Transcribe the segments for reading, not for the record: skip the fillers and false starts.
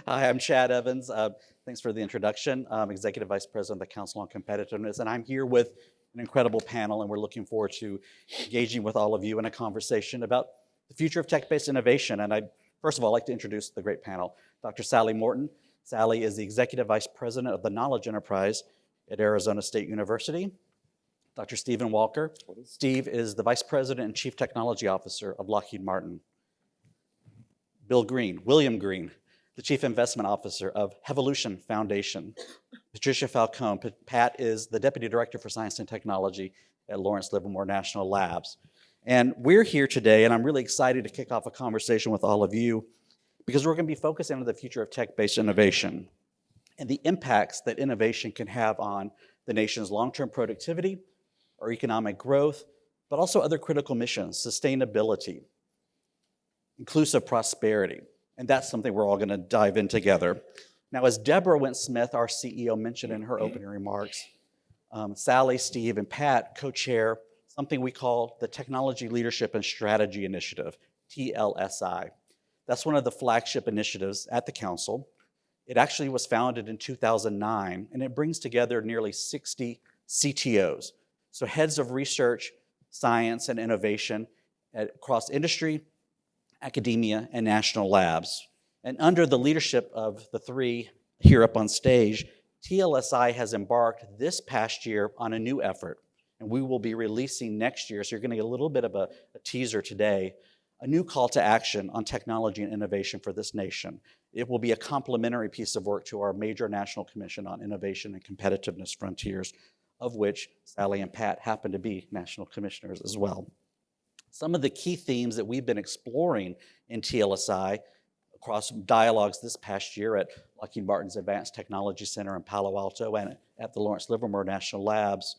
Hi, I'm Chad Evans. Thanks for the introduction. I'm Executive Vice President of the Council on Competitiveness, and I'm here with an incredible panel, and we're looking forward to engaging with all of you in a conversation about the future of tech-based innovation. And I'd, first of all, like to introduce the great panel. Dr. Sally Morton. Sally is the Executive Vice President of the Knowledge Enterprise at Arizona State University. Dr. Stephen Walker. Steve is the Vice President and Chief Technology Officer of Lockheed Martin. William Greene, the Chief Investment Officer of Hevolution Foundation. Patricia Falcone. Pat is the Deputy Director for Science and Technology at Lawrence Livermore National Labs. And we're here today, and I'm really excited to kick off a conversation with all of you because we're going to be focusing on the future of tech-based innovation and the impacts that innovation can have on the nation's long-term productivity or economic growth, but also other critical missions, sustainability, inclusive prosperity. And that's something we're all going to dive in together. Now, as Deborah Wentz-Smith, our CEO, mentioned in her opening remarks, Sally, Steve, and Pat co-chair something we call the Technology Leadership and Strategy Initiative, TLSI. That's one of the flagship initiatives at the council. It actually was founded in 2009, and it brings together nearly 60 CTOs, so heads of research, science, and innovation across industry, academia, and national labs. And under the leadership of the three here up on stage, TLSI has embarked this past year on a new effort, and we will be releasing next year, so you're going to get a little bit of a teaser today, a new call to action on technology and innovation for this nation. It will be a complementary piece of work to our major National Commission on Innovation and Competitiveness Frontiers, of which Sally and Pat happen to be national commissioners as well. Some of the key themes that we've been exploring in TLSI across dialogues this past year at Lockheed Martin's Advanced Technology Center in Palo Alto and at the Lawrence Livermore National Labs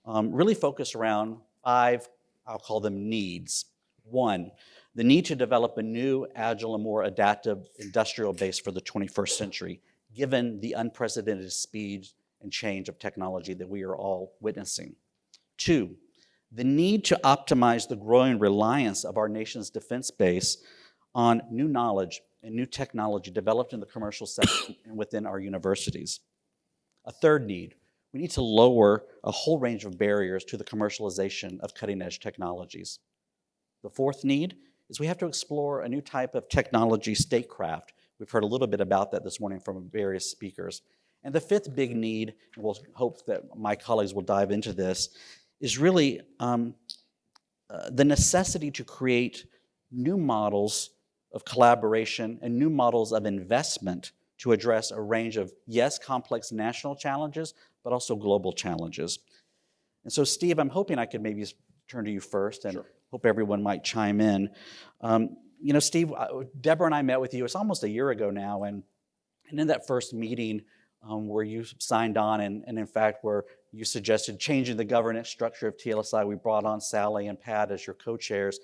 really focus around five, I'll call them needs. One, the need to develop a new, agile, and more adaptive industrial base for the 21st century, given the unprecedented speed and change of technology that we are all witnessing. Two, the need to optimize the growing reliance of our nation's defense base on new knowledge and new technology developed in the commercial sector and within our universities. A third need, we need to lower a whole range of barriers to the commercialization of cutting-edge technologies. The fourth need is we have to explore a new type of technology statecraft. We've heard a little bit about that this morning from various speakers. And the fifth big need, and we'll hope that my colleagues will dive into this, is really the necessity to create new models of collaboration and new models of investment to address a range of, yes, complex national challenges, but also global challenges. And so, Steve, I'm hoping I could maybe turn to you first and hope everyone might chime in. Steve, Deborah and I met with you, it's almost a year ago now, and in that first meeting where you signed on and in fact where you suggested changing the governance structure of TLSI, we brought on Sally and Pat as your co-chairs.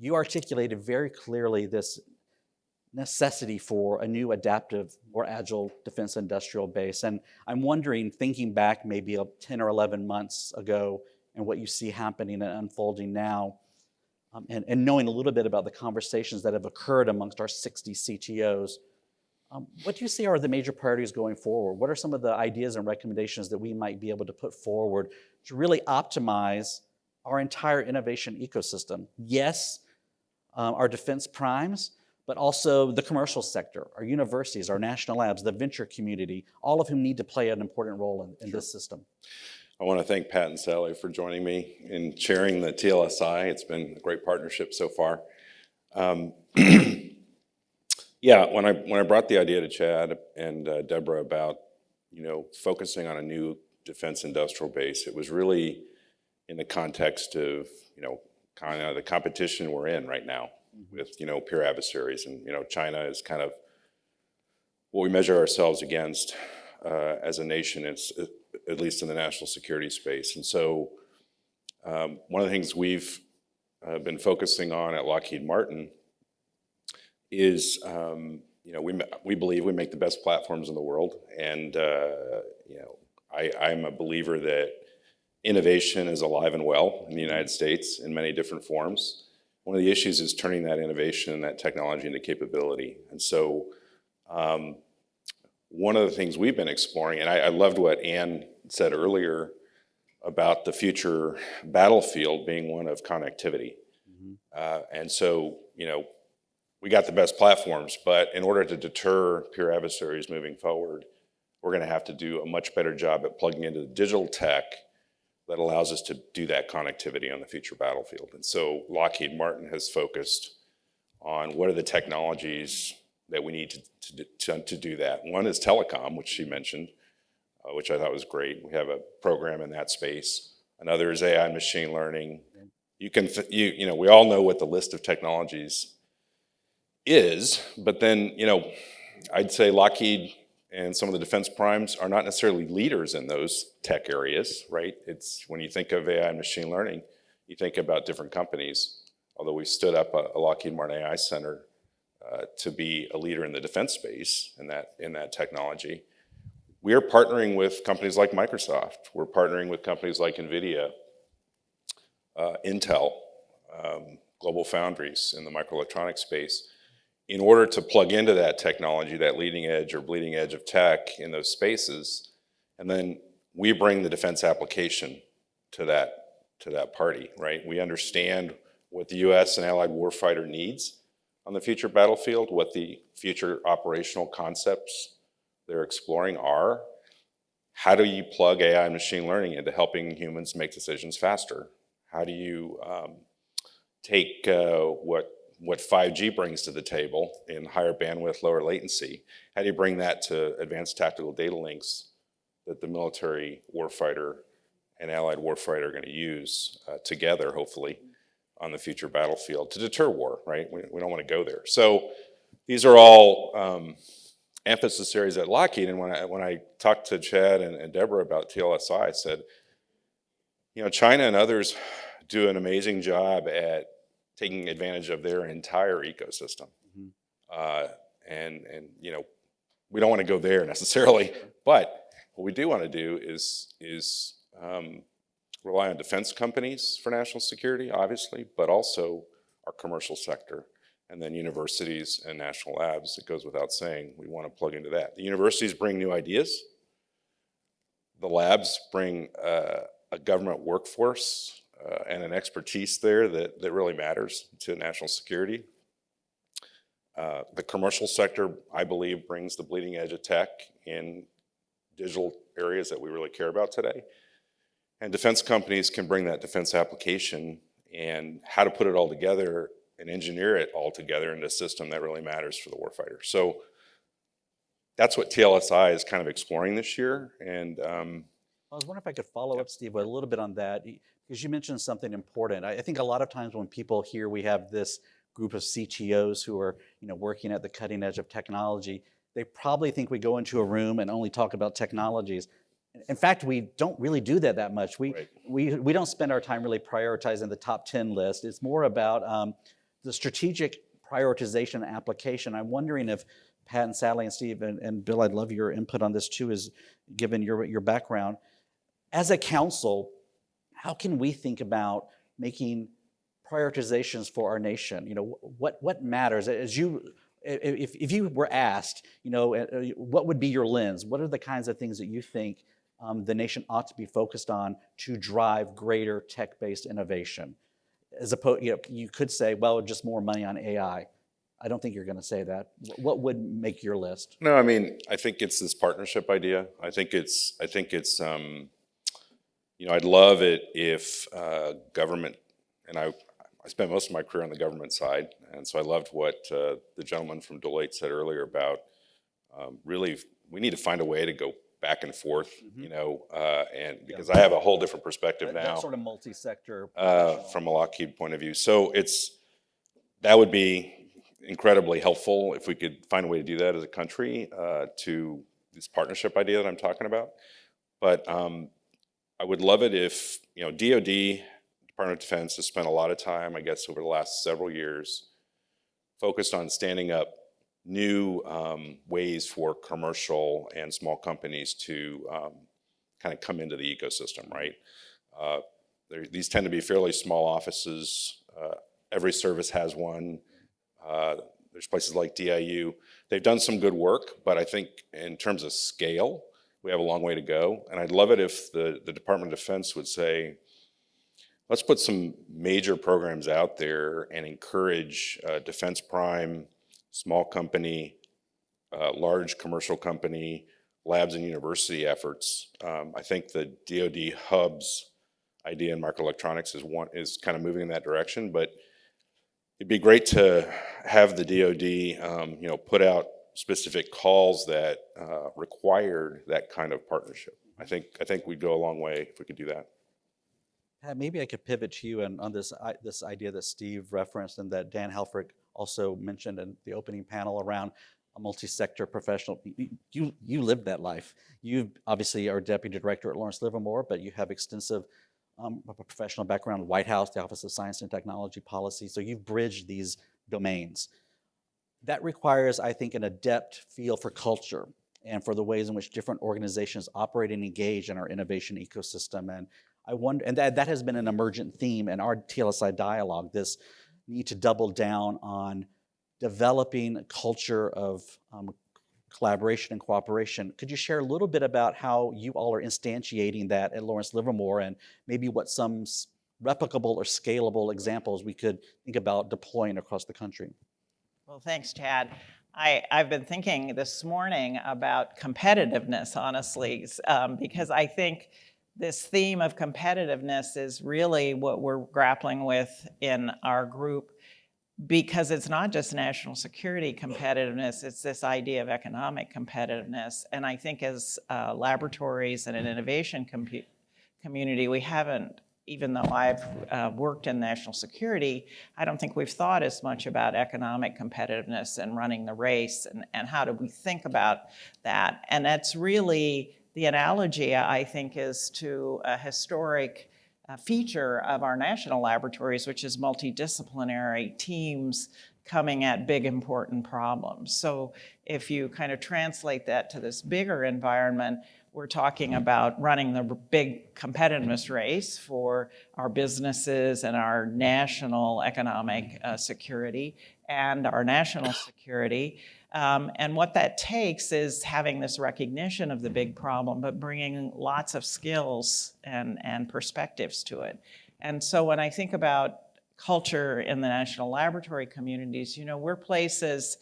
You articulated very clearly this necessity for a new adaptive, more agile defense industrial base. And I'm wondering, thinking back maybe 10 or 11 months ago and what you see happening and unfolding now, and knowing a little bit about the conversations that have occurred amongst our 60 CTOs, what do you see are the major priorities going forward? What are some of the ideas and recommendations that we might be able to put forward to really optimize our entire innovation ecosystem? Yes, our defense primes, but also the commercial sector, our universities, our national labs, the venture community, all of whom need to play an important role in this system. I want to thank Pat and Sally for joining me in chairing the TLSI. It's been a great partnership so far. Yeah, when I brought the idea to Chad and Deborah about focusing on a new defense industrial base, it was really in the context of kind of the competition we're in right now with peer adversaries, and China is kind of what we measure ourselves against as a nation. It's at least in the national security space, and so one of the things we've been focusing on at Lockheed Martin is we believe we make the best platforms in the world, and I'm a believer that innovation is alive and well in the United States in many different forms. One of the issues is turning that innovation and that technology into capability, and so One of the things we've been exploring, and I loved what Ann said earlier about the future battlefield being one of connectivity. And so, we got the best platforms, but in order to deter peer adversaries moving forward, we're going to have to do a much better job at plugging into the digital tech that allows us to do that connectivity on the future battlefield. And so Lockheed Martin has focused on what are the technologies that we need to do that. One is telecom, which she mentioned, which I thought was great. We have a program in that space. Another is AI and machine learning. We all know what the list of technologies is, but then, I'd say Lockheed and some of the defense primes are not necessarily leaders in those tech areas, right? It's when you think of AI and machine learning, you think about different companies, although we stood up a Lockheed Martin AI Center to be a leader in the defense space in that technology. We are partnering with companies like Microsoft. We're partnering with companies like NVIDIA, Intel, Global Foundries in the microelectronics space, in order to plug into that technology, that leading edge or bleeding edge of tech in those spaces. And then we bring the defense application to that party, right? We understand what the US and allied warfighter needs on the future battlefield, what the future operational concepts they're exploring are. How do you plug AI and machine learning into helping humans make decisions faster? How do you take what 5G brings to the table in higher bandwidth, lower latency? How do you bring that to advanced tactical data links that the military warfighter and allied warfighter are going to use together, hopefully, on the future battlefield to deter war, right? We don't want to go there. So these are all emphasis areas at Lockheed. And when I talked to Chad and Deborah about TLSI, I said, China and others do an amazing job at taking advantage of their entire ecosystem. And we don't want to go there necessarily, but what we do want to do is rely on defense companies for national security, obviously, but also our commercial sector, and then universities and national labs. It goes without saying, we want to plug into that. The universities bring new ideas. The labs bring a government workforce and an expertise there that really matters to national security. The commercial sector, I believe, brings the bleeding edge of tech in digital areas that we really care about today. And defense companies can bring that defense application and how to put it all together and engineer it all together into a system that really matters for the warfighter. So that's what TLSI is kind of exploring this year. And I was wondering if I could follow up, Steve, a little bit on that, because you mentioned something important. I think a lot of times when people hear we have this group of CTOs who are working at the cutting edge of technology, they probably think we go into a room and only talk about technologies. In fact, we don't really do that much. We don't spend our time really prioritizing the top 10 list. It's more about the strategic prioritization and application. I'm wondering if Pat and Sally and Steve and Bill, I'd love your input on this too, is given your background. As a council, how can we think about making prioritizations for our nation? What matters? If you were asked, what would be your lens? What are the kinds of things that you think the nation ought to be focused on to drive greater tech-based innovation? As opposed, you could say, well, just more money on AI. I don't think you're going to say that. What would make your list? No, I mean, I think it's this partnership idea. I think it's I'd love it if government, and I spent most of my career on the government side, and so I loved what the gentleman from Deloitte said earlier about really we need to find a way to go back and forth, and because I have a whole different perspective now. That sort of multi-sector. From a Lockheed point of view. So that would be incredibly helpful if we could find a way to do that as a country to this partnership idea that I'm talking about. But I would love it if, DoD, Department of Defense, has spent a lot of time, I guess, over the last several years, focused on standing up new ways for commercial and small companies to kind of come into the ecosystem, right? These tend to be fairly small offices. Every service has one. There's places like DIU. They've done some good work, but I think in terms of scale, we have a long way to go. And I'd love it if the Department of Defense would say, let's put some major programs out there and encourage defense prime, small company, large commercial company, labs and university efforts. I think the DoD hubs idea in microelectronics is kind of moving in that direction, but it'd be great to have the DoD put out specific calls that required that kind of partnership. I think we'd go a long way if we could do that. Pat, maybe I could pivot to you on this idea that Steve referenced and that Dan Helfrich also mentioned in the opening panel around a multi-sector professional. You lived that life. You obviously are deputy director at Lawrence Livermore, but you have extensive professional background, White House, the Office of Science and Technology Policy. So you've bridged these domains. That requires, I think, an adept feel for culture and for the ways in which different organizations operate and engage in our innovation ecosystem. And I wonder, and that has been an emergent theme in our TLSI dialogue, this need to double down on developing a culture of collaboration and cooperation. Could you share a little bit about how you all are instantiating that at Lawrence Livermore and maybe what some replicable or scalable examples we could think about deploying across the country? Well, thanks, Chad. I've been thinking this morning about competitiveness, honestly, because I think this theme of competitiveness is really what we're grappling with in our group, because it's not just national security competitiveness, it's this idea of economic competitiveness. And I think as laboratories and an innovation community, we haven't, even though I've worked in national security, I don't think we've thought as much about economic competitiveness and running the race and how do we think about that. And that's really the analogy, I think, is to a historic feature of our national laboratories, which is multidisciplinary teams coming at big, important problems. So if you kind of translate that to this bigger environment, we're talking about running the big competitiveness race for our businesses and our national economic security and our national security. And what that takes is having this recognition of the big problem, but bringing lots of skills and perspectives to it. And so when I think about culture in the national laboratory communities, we're places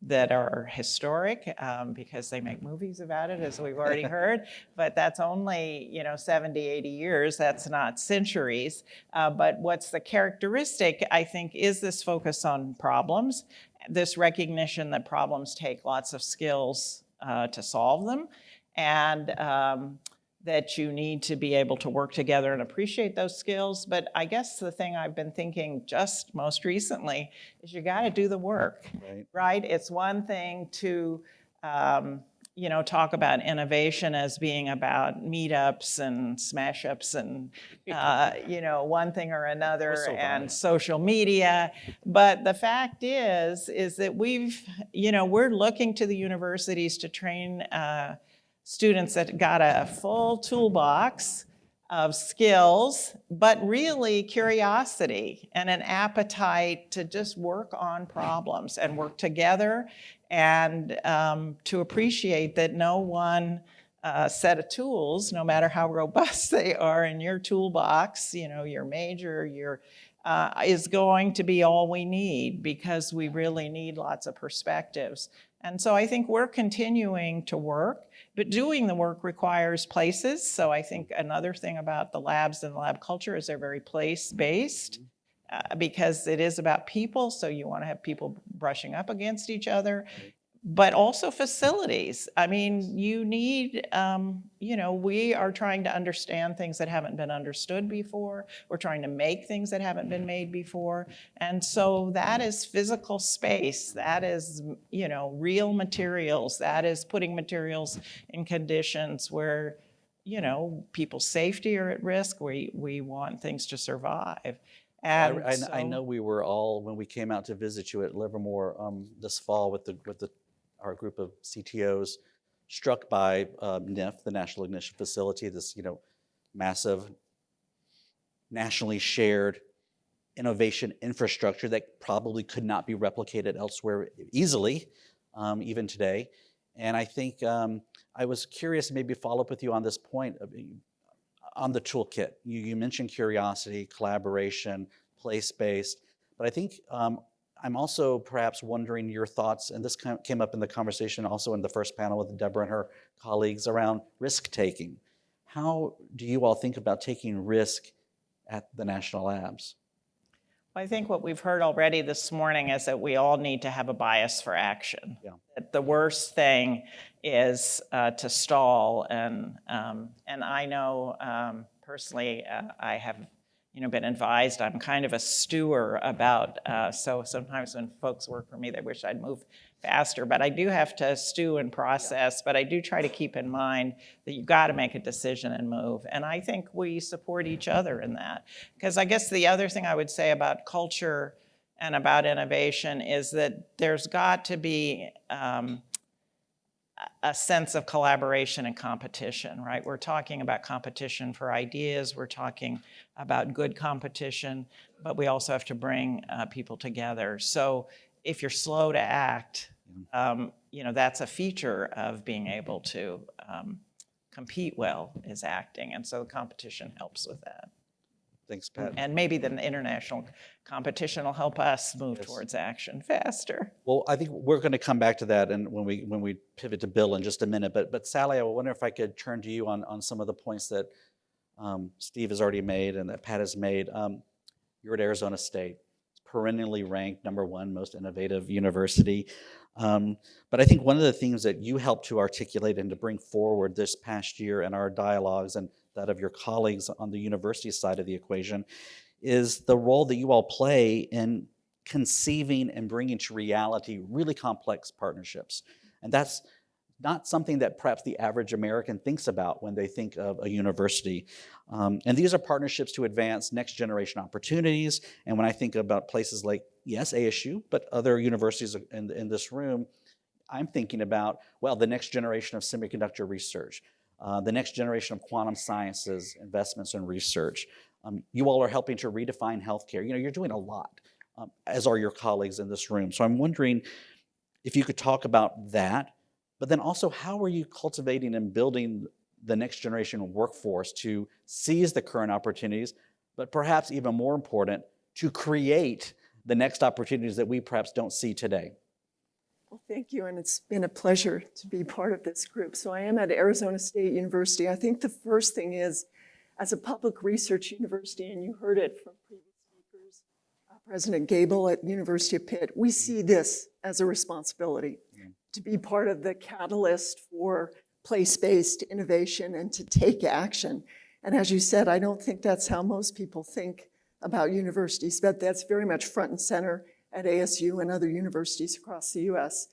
that are historic because they make movies about it, as we've already heard, but that's only 70, 80 years, that's not centuries. But what's the characteristic, I think, is this focus on problems, this recognition that problems take lots of skills to solve them, and that you need to be able to work together and appreciate those skills. But I guess the thing I've been thinking just most recently is you got to do the work, right? It's one thing to, talk about innovation as being about meetups and smash-ups and, one thing or another and social media. But the fact is that we're looking to the universities to train students that got a full toolbox of skills, but really curiosity and an appetite to just work on problems and work together and to appreciate that no one set of tools, no matter how robust they are in your toolbox, your major, is going to be all we need, because we really need lots of perspectives. And so I think we're continuing to work, but doing the work requires places. So I think another thing about the labs and the lab culture is they're very place-based because it is about people. So you want to have people brushing up against each other, but also facilities. I mean, you need, we are trying to understand things that haven't been understood before. We're trying to make things that haven't been made before. And so that is physical space. That is, real materials. That is putting materials in conditions where, people's safety are at risk. We want things to survive. And I know we were all, when we came out to visit you at Livermore this fall with our group of CTOs, struck by NIF, the National Ignition Facility, this massive, nationally shared innovation infrastructure that probably could not be replicated elsewhere easily, even today. And I think I was curious to maybe follow up with you on this point on the toolkit. You mentioned curiosity, collaboration, place-based, but I think I'm also perhaps wondering your thoughts, and this came up in the conversation also in the first panel with Deborah and her colleagues around risk-taking. How do you all think about taking risk at the national labs? I think what we've heard already this morning is that we all need to have a bias for action. Yeah. That the worst thing is to stall, and I know personally I have been advised I'm kind of a stewer about, so sometimes when folks work for me, they wish I'd move faster, but I do have to stew and process, but I do try to keep in mind that you've got to make a decision and move. And I think we support each other in that. Because I guess the other thing I would say about culture and about innovation is that there's got to be a sense of collaboration and competition, right? We're talking about competition for ideas, we're talking about good competition, but we also have to bring people together. So if you're slow to act, that's a feature of being able to compete well, is acting. And so competition helps with that. Thanks, Pat. And maybe the international competition will help us move towards action faster. Well, I think we're going to come back to that and when we pivot to Bill in just a minute. But Sally, I wonder if I could turn to you on some of the points that Steve has already made and that Pat has made. You're at Arizona State. It's perennially ranked #1 most innovative university. But I think one of the things that you helped to articulate and to bring forward this past year in our dialogues and that of your colleagues on the university side of the equation is the role that you all play in conceiving and bringing to reality really complex partnerships. And that's not something that perhaps the average American thinks about when they think of a university. And these are partnerships to advance next generation opportunities. And when I think about places like, yes, ASU, but other universities in this room, I'm thinking about, well, the next generation of semiconductor research, the next generation of quantum sciences investments and research. You all are helping to redefine healthcare. You're doing a lot, as are your colleagues in this room. So I'm wondering if you could talk about that, but then also how are you cultivating and building the next generation workforce to seize the current opportunities, but perhaps even more important, to create the next opportunities that we perhaps don't see today? Well, thank you, and it's been a pleasure to be part of this group. So I am at Arizona State University. I think the first thing is, as a public research university, and you heard it from previous speakers, President Gable at University of Pitt, we see this as a responsibility to be part of the catalyst for place-based innovation and to take action. And as you said, I don't think that's how most people think about universities, but that's very much front and center at ASU and other universities across the US.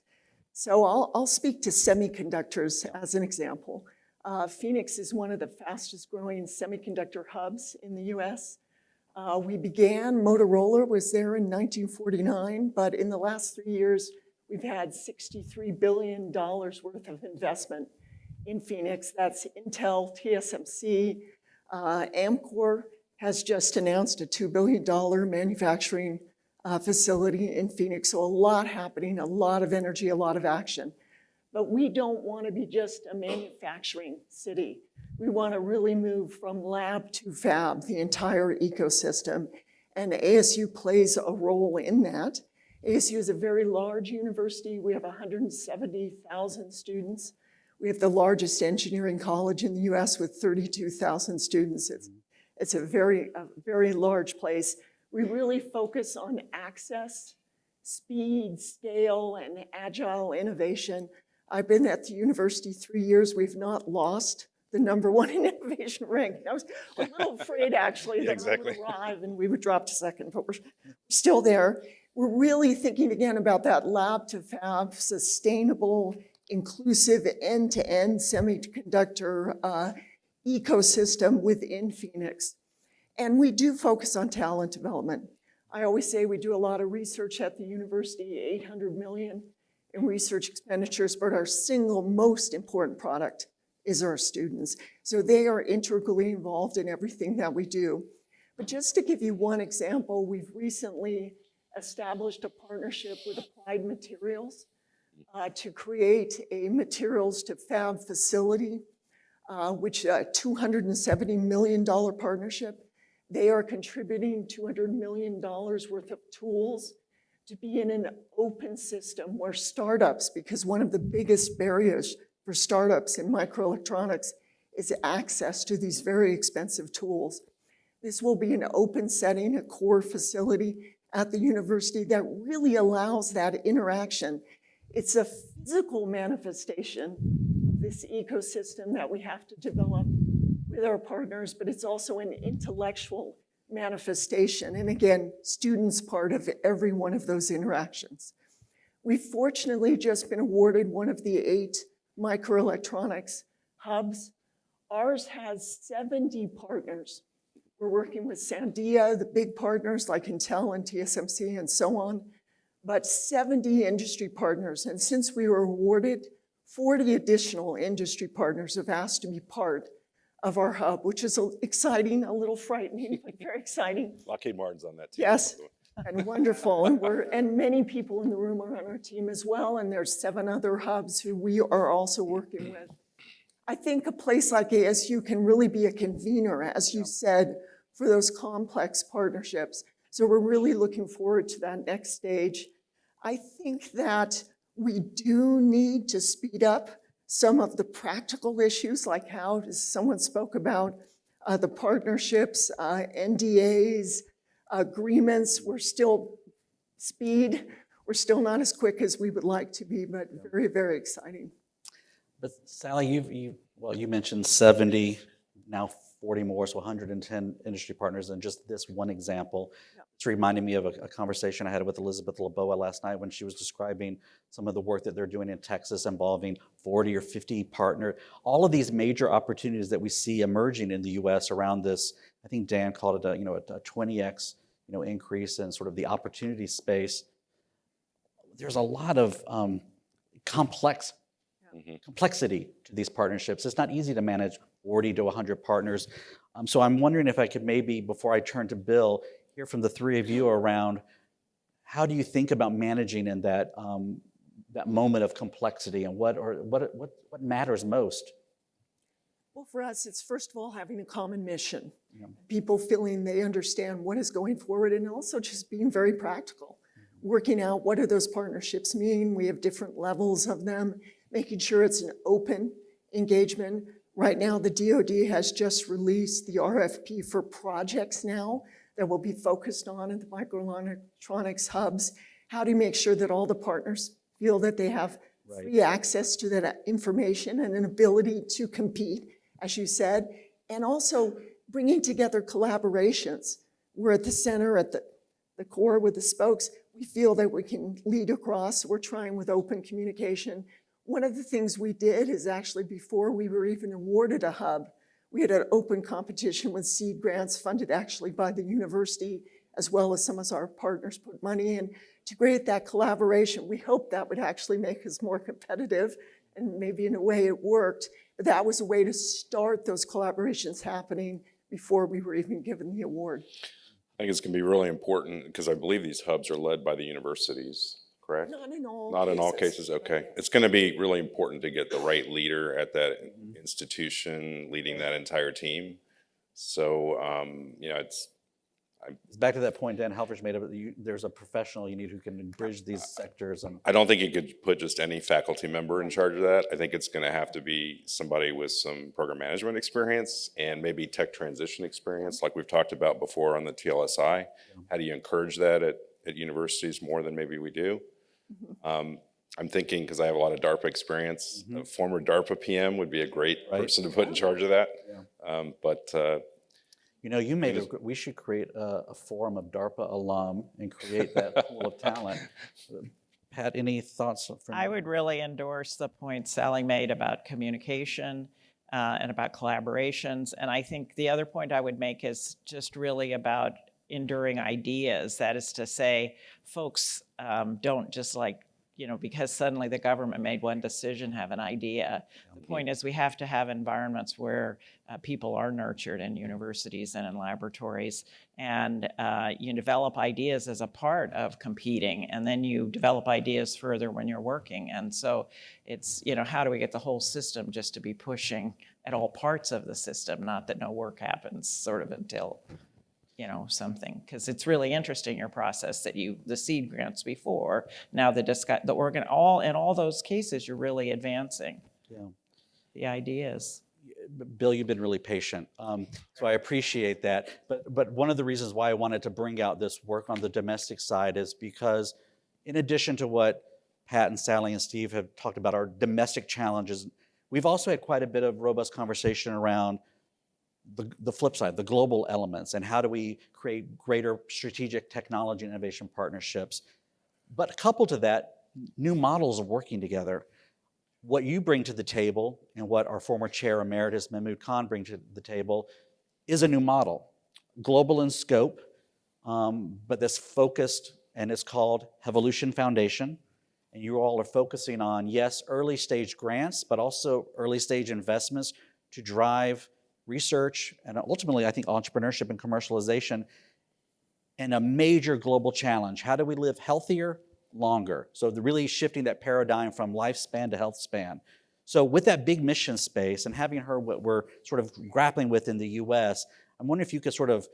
So I'll speak to semiconductors as an example. Phoenix is one of the fastest growing semiconductor hubs in the US. Motorola was there in 1949, but in the last 3 years, we've had $63 billion worth of investment in Phoenix. That's Intel, TSMC, Amkor has just announced a $2 billion manufacturing facility in Phoenix. So a lot happening, a lot of energy, a lot of action. But we don't want to be just a manufacturing city. We want to really move from lab to fab, the entire ecosystem. And ASU plays a role in that. ASU is a very large university. We have 170,000 students. We have the largest engineering college in the US with 32,000 students. It's a very large place. We really focus on access, speed, scale, and agile innovation. I've been at the university 3 years. We've not lost the #1 in innovation ranking. I was a little afraid, actually, that I would arrive and we would drop to second, but we're still there. We're really thinking again about that lab to fab, sustainable, inclusive, end-to-end semiconductor ecosystem within Phoenix. And we do focus on talent development. I always say we do a lot of research at the university, 800 million in research expenditures, but our single most important product is our students. So they are integrally involved in everything that we do. But just to give you one example, we've recently established a partnership with Applied Materials to create a materials to fab facility, which a $270 million partnership. They are contributing $200 million worth of tools to be in an open system where startups, because one of the biggest barriers for startups in microelectronics is access to these very expensive tools. This will be an open setting, a core facility at the university that really allows that interaction. It's a physical manifestation of this ecosystem that we have to develop with our partners, but it's also an intellectual manifestation. And again, students part of every one of those interactions. We've fortunately just been awarded one of the 8 microelectronics hubs. Ours has 70 partners. We're working with Sandia, the big partners like Intel and TSMC and so on, but 70 industry partners. And since we were awarded, 40 additional industry partners have asked to be part of our hub, which is exciting, a little frightening, but very exciting. Lockheed Martin's on that team. Yes, and wonderful. And many people in the room are on our team as well, and there's 7 other hubs who we are also working with. I think a place like ASU can really be a convener, as you said, for those complex partnerships. So we're really looking forward to that next stage. I think that we do need to speed up some of the practical issues, like how someone spoke about the partnerships, NDAs, agreements. We're still we're still not as quick as we would like to be, but very, very exciting. But Sally, you mentioned 70, now 40 more, so 110 industry partners in just this one example. Yep. It's reminding me of a conversation I had with Elizabeth Laboa last night when she was describing some of the work that they're doing in Texas involving 40 or 50 partners. All of these major opportunities that we see emerging in the U.S. around this, I think Dan called it a 20x increase in sort of the opportunity space. There's a lot of complexity to these partnerships. It's not easy to manage 40 to 100 partners. So I'm wondering if I could maybe, before I turn to Bill, hear from the 3 of you around how do you think about managing in that moment of complexity, and what matters most? Well, for us, it's first of all having a common mission. Yeah. People feeling they understand what is going forward, and also just being very practical. Working out what do those partnerships mean. We have different levels of them, making sure it's an open engagement. Right now, the DoD has just released the RFP for projects now that will be focused on at the microelectronics hubs. How do you make sure that all the partners feel that they have free access to that information and an ability to compete, as you said, and also bringing together collaborations. We're at the center, at the core with the spokes. We feel that we can lead across. We're trying with open communication. One of the things we did is actually before we were even awarded a hub, we had an open competition with seed grants funded actually by the university, as well as some of our partners put money in to create that collaboration. We hoped that would actually make us more competitive, and maybe in a way it worked. But that was a way to start those collaborations happening before we were even given the award. I think it's going to be really important because I believe these hubs are led by the universities, correct? Not in all Not cases. in all cases, okay. It's going to be really important to get the right leader at that institution leading that entire team. So, it's Back to that point Dan Helfrich made of it, there's a professional you need who can bridge these sectors. And I don't think you could put just any faculty member in charge of that. I think it's going to have to be somebody with some program management experience and maybe tech transition experience, like we've talked about before on the TLSI. How do you encourage that at universities more than maybe we do? I'm thinking, because I have a lot of DARPA experience, a former DARPA PM would be a great person to put in charge of that. we should create a forum of DARPA alum and create that pool of talent. Pat, any thoughts from you? I would really endorse the point Sally made about communication and about collaborations. And I think the other point I would make is just really about enduring ideas. That is to say, folks don't just because suddenly the government made one decision, have an idea. The point is we have to have environments where people are nurtured in universities and in laboratories, and you develop ideas as a part of competing, and then you develop ideas further when you're working. And so it's, how do we get the whole system just to be pushing at all parts of the system, not that no work happens sort of until something, because it's really interesting, your process that the seed grants before, now in all those cases, you're really advancing the ideas. Bill, you've been really patient, so I appreciate that. But one of the reasons why I wanted to bring out this work on the domestic side is because, in addition to what Pat and Sally and Steve have talked about, our domestic challenges, we've also had quite a bit of robust conversation around the flip side, the global elements, and how do we create greater strategic technology and innovation partnerships. But coupled to that, new models of working together. What you bring to the table and what our former chair emeritus Mahmood Khan brings to the table is a new model, global in scope, but that's focused, and it's called Hevolution Foundation. And you all are focusing on, yes, early stage grants, but also early stage investments to drive research, and ultimately, I think, entrepreneurship and commercialization, and a major global challenge. How do we live healthier, longer? So they're really shifting that paradigm from lifespan to health span. So with that big mission space, and having heard what we're sort of grappling with in the US, I'm wondering if you could sort of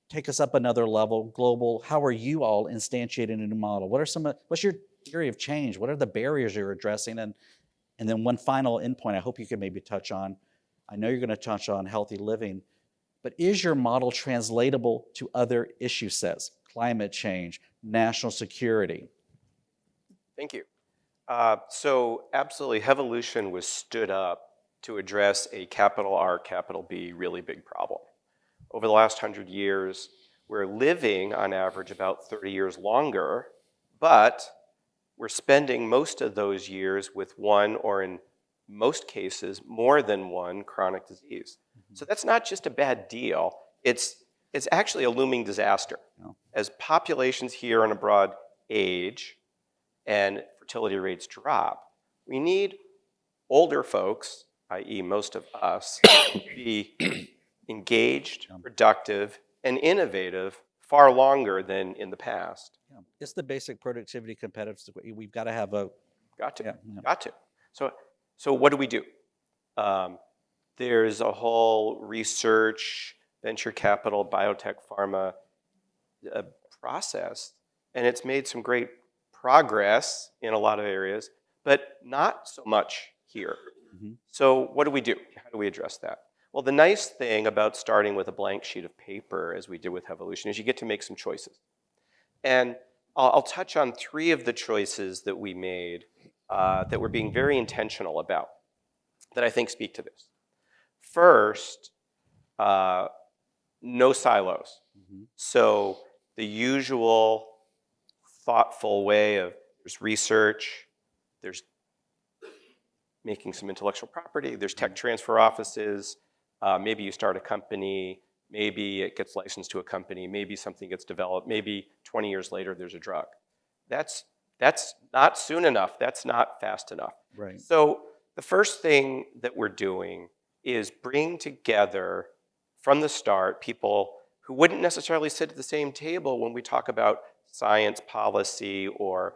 take us up another level, global. How are you all instantiating a new model? What's your theory of change? What are the barriers you're addressing? And then one final endpoint I hope you can maybe touch on. I know you're going to touch on healthy living, but is your model translatable to other issue sets, climate change, national security? Thank you. So absolutely, Hevolution was stood up to address a capital R, capital B, really big problem. Over the last 100 years, we're living on average about 30 years longer, but we're spending most of those years with one, or in most cases, more than one chronic disease. So that's not just a bad deal, it's actually a looming disaster. As populations here and abroad age and fertility rates drop, we need older folks, i.e. most of us, to be engaged, productive, and innovative far longer than in the past. It's the basic productivity competitive. We've got to have a... Got to. So what do we do? There's a whole research, venture capital, biotech, pharma process, and it's made some great progress in a lot of areas, but not so much here. So what do we do? How do we address that? Well, the nice thing about starting with a blank sheet of paper, as we did with Hevolution, is you get to make some choices. And I'll touch on 3 of the choices that we made that we're being very intentional about, that I think speak to this. First, no silos. So the usual thoughtful way of, there's research, there's making some intellectual property, there's tech transfer offices, maybe you start a company, maybe it gets licensed to a company, maybe something gets developed, maybe 20 years later there's a drug. That's not soon enough, that's not fast enough. Right. So the first thing that we're doing is bring together from the start people who wouldn't necessarily sit at the same table when we talk about science policy or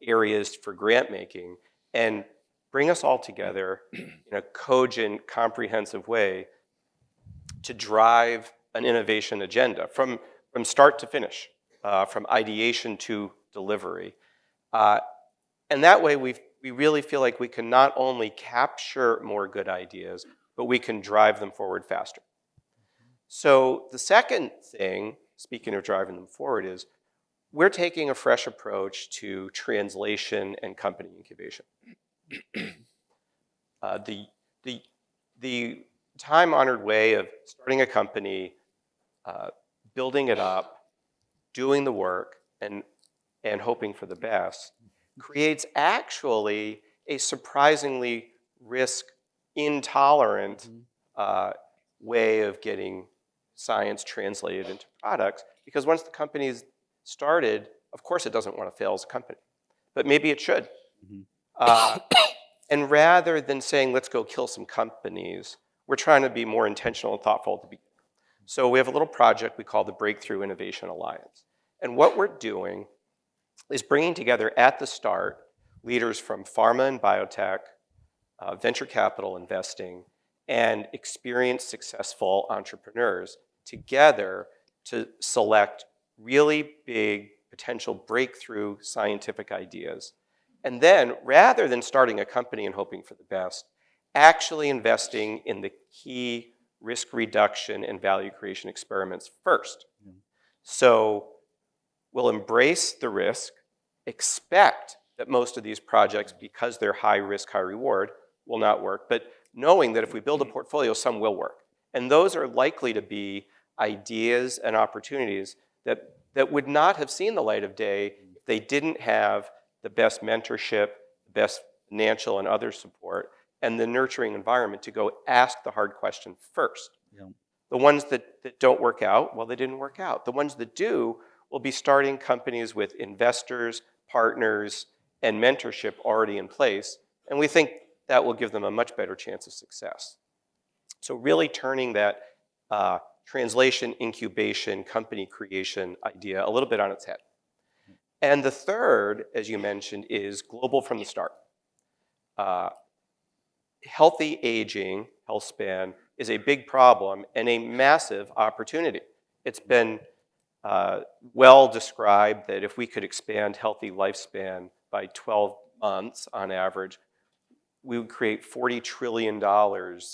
areas for grant making, and bring us all together in a cogent, comprehensive way to drive an innovation agenda from start to finish, from ideation to delivery. And that way we really feel like we can not only capture more good ideas, but we can drive them forward faster. So the second thing, speaking of driving them forward, is we're taking a fresh approach to translation and company incubation. The time-honored way of starting a company, building it up, doing the work, and hoping for the best, creates actually a surprisingly risk-intolerant way of getting science translated into products, because once the company's started, of course it doesn't want to fail as a company. but maybe it should. Mhm. And rather than saying, let's go kill some companies, we're trying to be more intentional and thoughtful at the beginning. So we have a little project we call the Breakthrough Innovation Alliance. And what we're doing is bringing together at the start leaders from pharma and biotech, venture capital investing, and experienced, successful entrepreneurs together to select really big potential breakthrough scientific ideas. And then, rather than starting a company and hoping for the best, actually investing in the key risk reduction and value creation experiments first. So we'll embrace the risk, expect that most of these projects, because they're high risk, high reward, will not work, but knowing that if we build a portfolio, some will work. And those are likely to be ideas and opportunities that would not have seen the light of day if they didn't have the best mentorship, the best financial and other support, and the nurturing environment to go ask the hard question first. Yeah. The ones that don't work out, well, they didn't work out. The ones that do will be starting companies with investors, partners, and mentorship already in place, and we think that will give them a much better chance of success. So really turning that translation, incubation, company creation idea a little bit on its head. And the third, as you mentioned, is global from the start. Healthy aging, health span, is a big problem and a massive opportunity. It's been well described that if we could expand healthy lifespan by 12 months on average, we would create $40 trillion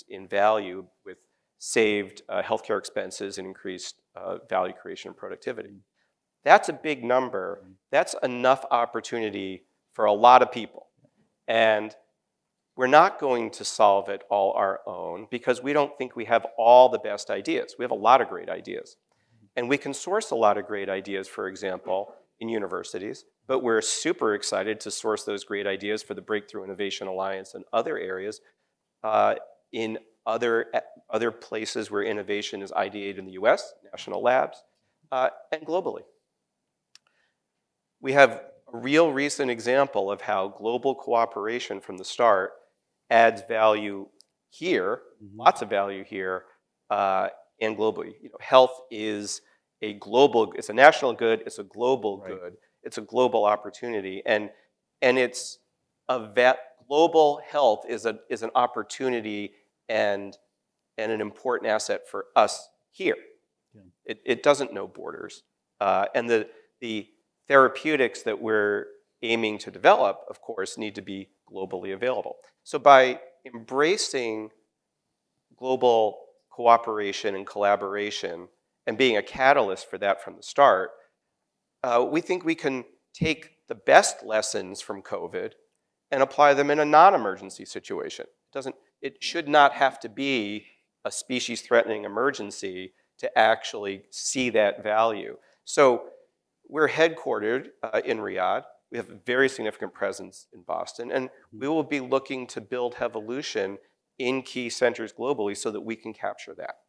in value with saved healthcare expenses and increased value creation and productivity. That's a big number. That's enough opportunity for a lot of people. And we're not going to solve it all our own because we don't think we have all the best ideas. We have a lot of great ideas. And we can source a lot of great ideas, for example, in universities, but we're super excited to source those great ideas for the Breakthrough Innovation Alliance and other areas in other places where innovation is ideated in the US, national labs, and globally. We have a real recent example of how global cooperation from the start adds value here, lots of value here, and globally. You know, health is a global, it's a national good, it's a global good, it's a global opportunity, and it's global health is an opportunity and an important asset for us here. Yeah. It doesn't know borders, and the therapeutics that we're aiming to develop, of course, need to be globally available. So by embracing global cooperation and collaboration and being a catalyst for that from the start, we think we can take the best lessons from COVID and apply them in a non-emergency situation. It should not have to be a species-threatening emergency to actually see that value. So we're headquartered in Riyadh. We have a very significant presence in Boston, and we will be looking to build Hevolution in key centers globally so that we can capture that.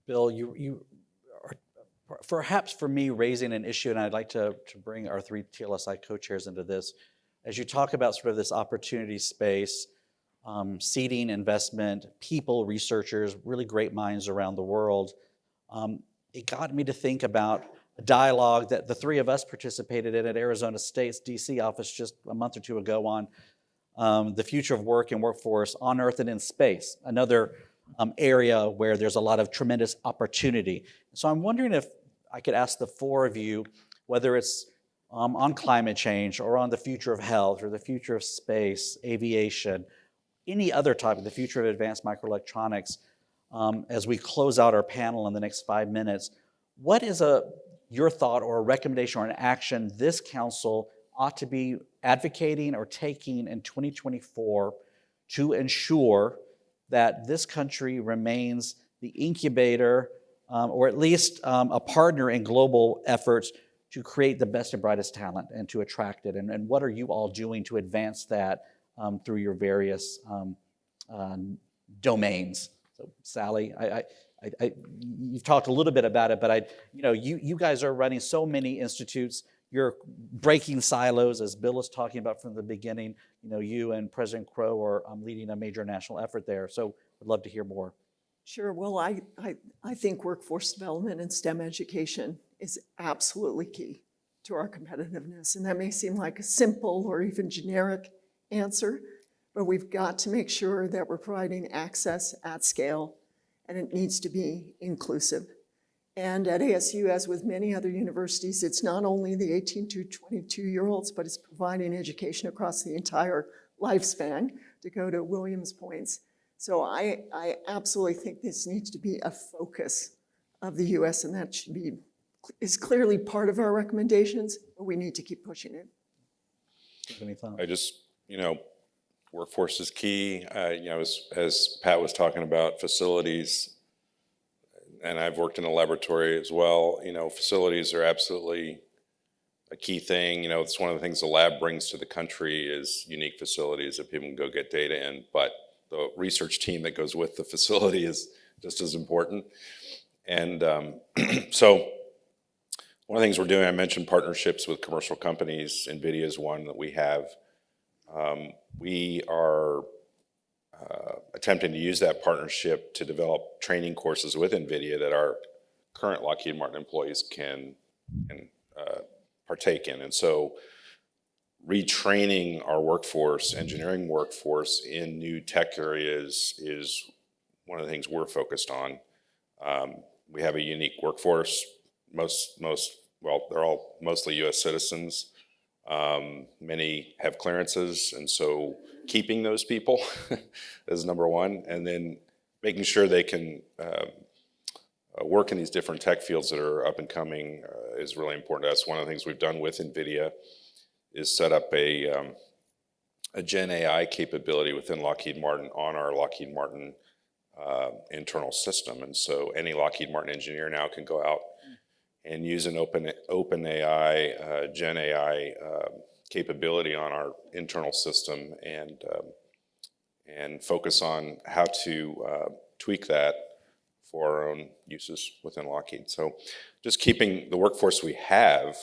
Bill, you are perhaps for me raising an issue, and I'd like to bring our three TLSI co-chairs into this. As you talk about sort of this opportunity space, seeding investment, people, researchers, really great minds around the world, it got me to think about a dialogue that the three of us participated in at Arizona State's DC office just a month or two ago on the future of work and workforce on Earth and in space, another area where there's a lot of tremendous opportunity. So I'm wondering if I could ask the four of you, whether it's on climate change or on the future of health or the future of space, aviation, any other topic, the future of advanced microelectronics, as we close out our panel in the next 5 minutes, what is your thought or a recommendation or an action this council ought to be advocating or taking in 2024 to ensure that this country remains the incubator or at least a partner in global efforts to create the best and brightest talent and to attract it? And what are you all doing to advance that through your various domains? So Sally, you've talked a little bit about it, but you guys are running so many institutes. you're breaking silos, as Bill was talking about from the beginning. You and President Crow are leading a major national effort there. So I'd love to hear more. Sure. Well, I think workforce development and STEM education is absolutely key to our competitiveness. And that may seem like a simple or even generic answer, but we've got to make sure that we're providing access at scale, and it needs to be inclusive. And at ASU, as with many other universities, it's not only the 18 to 22-year-olds, but it's providing education across the entire lifespan, to go to William's points. So I absolutely think this needs to be a focus of the US, and that is clearly part of our recommendations, but we need to keep pushing it. Any thoughts? I just, workforce is key. As Pat was talking about facilities, and I've worked in a laboratory as well, facilities are absolutely a key thing. It's one of the things the lab brings to the country is unique facilities that people can go get data in, but the research team that goes with the facility is just as important. And so one of the things we're doing, I mentioned partnerships with commercial companies. NVIDIA is one that we have. We are attempting to use that partnership to develop training courses with NVIDIA that our current Lockheed Martin employees can partake in. And so retraining our workforce, engineering workforce in new tech areas is one of the things we're focused on. We have a unique workforce. They're all mostly US citizens. Many have clearances, and so keeping those people is number one, and then making sure they can work in these different tech fields that are up and coming is really important to us. One of the things we've done with NVIDIA is set up a Gen AI capability within Lockheed Martin on our Lockheed Martin internal system. And so any Lockheed Martin engineer now can go out and use an open AI, Gen AI capability on our internal system and focus on how to tweak that for our own uses within Lockheed. So just keeping the workforce we have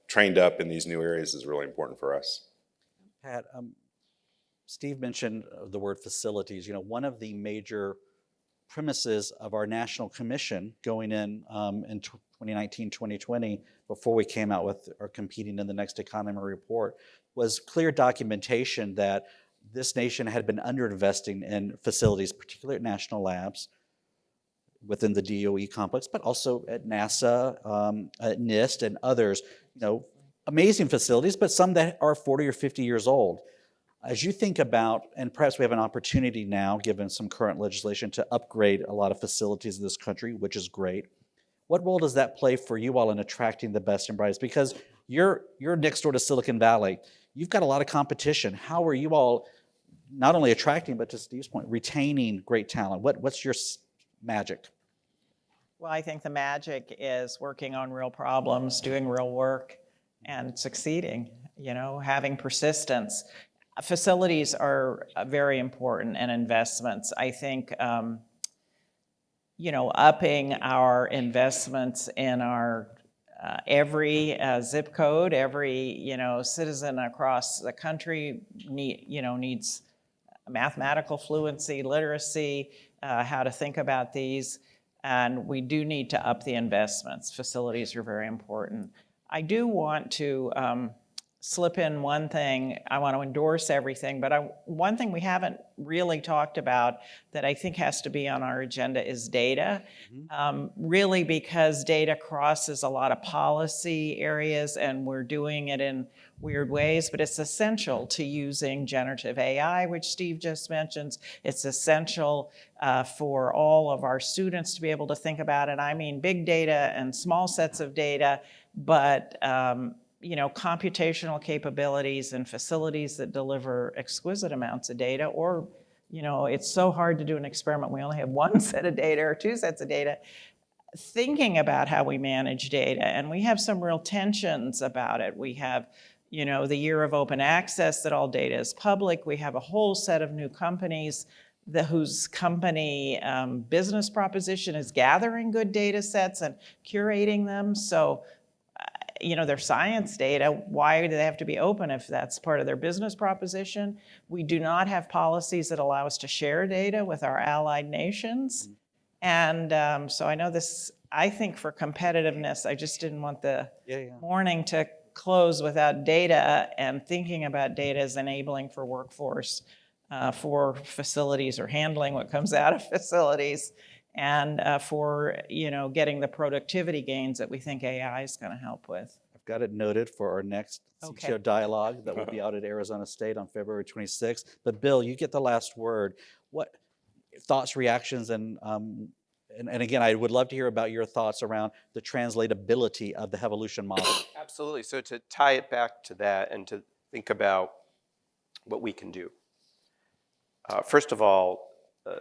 trained up in these new areas is really important for us. Pat, Steve mentioned the word facilities. One of the major premises of our national commission going in 2019, 2020, before we came out with or competing in the next economy report, was clear documentation that this nation had been underinvesting in facilities, particularly at national labs within the DOE complex, but also at NASA, at NIST, and others. Amazing facilities, but some that are 40 or 50 years old. As you think about, and perhaps we have an opportunity now, given some current legislation, to upgrade a lot of facilities in this country, which is great. What role does that play for you all in attracting the best and brightest? Because you're next door to Silicon Valley. You've got a lot of competition. How are you all not only attracting, but to Steve's point, retaining great talent? What's your magic? Well, I think the magic is working on real problems, doing real work, and succeeding, having persistence. Facilities are very important, and investments. I think, upping our investments in our every zip code, every citizen across the country needs mathematical fluency, literacy, how to think about these, and we do need to up the investments. Facilities are very important. I do want to slip in one thing. I want to endorse everything, but one thing we haven't really talked about that I think has to be on our agenda is data. Really, because data crosses a lot of policy areas, and we're doing it in weird ways, but it's essential to using generative AI, which Steve just mentions. It's essential for all of our students to be able to think about it. I mean, big data and small sets of data, but computational capabilities and facilities that deliver exquisite amounts of data, or, it's so hard to do an experiment. We only have one set of data or two sets of data. Thinking about how we manage data, and we have some real tensions about it. We have, the year of open access, that all data is public. We have a whole set of new companies whose company business proposition is gathering good data sets and curating them. So their science data. Why do they have to be open if that's part of their business proposition? We do not have policies that allow us to share data with our allied nations. And so I know this, I think for competitiveness, I just didn't want the morning to close without data and thinking about data as enabling for workforce, for facilities or handling what comes out of facilities, and for getting the productivity gains that we think AI is going to help with. I've got it noted for our next Okay. CTO dialogue that will be out at Arizona State on February 26th. But Bill, you get the last word. What thoughts, reactions, and again, I would love to hear about your thoughts around the translatability of the Hevolution model. Absolutely. So to tie it back to that and to think about what we can do. First of all,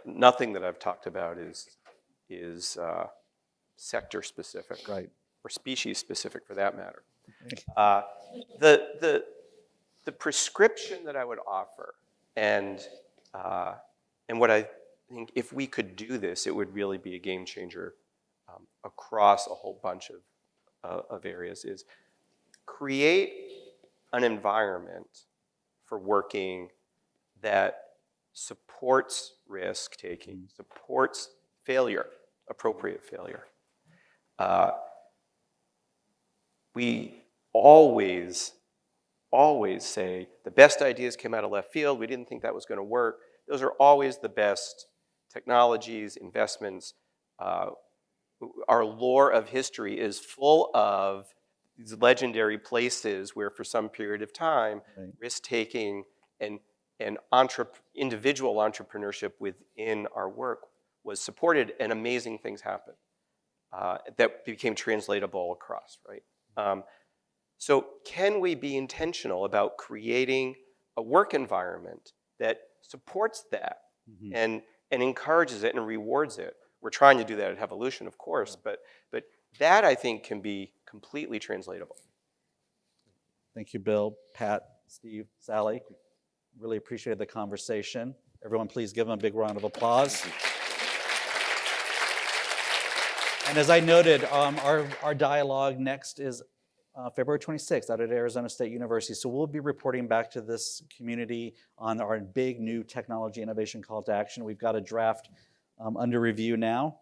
nothing that I've talked about is sector specific, Right. or species specific for that matter. The prescription that I would offer, and what I think if we could do this, it would really be a game changer across a whole bunch of areas, is create an environment for working that supports risk taking, supports failure, appropriate failure. We always say the best ideas came out of left field. We didn't think that was going to work. Those are always the best technologies, investments. Our lore of history is full of these legendary places where for some period of time, risk-taking and individual entrepreneurship within our work was supported and amazing things happened that became translatable across, right? So can we be intentional about creating a work environment that supports that and encourages it and rewards it? We're trying to do that at Hevolution, of course, but that I think can be completely translatable. Thank you, Bill, Pat, Steve, Sally. Really appreciated the conversation. Everyone, please give them a big round of applause. And as I noted, our dialogue next is February 26th out at Arizona State University. So we'll be reporting back to this community on our big new technology innovation call to action. We've got a draft under review now.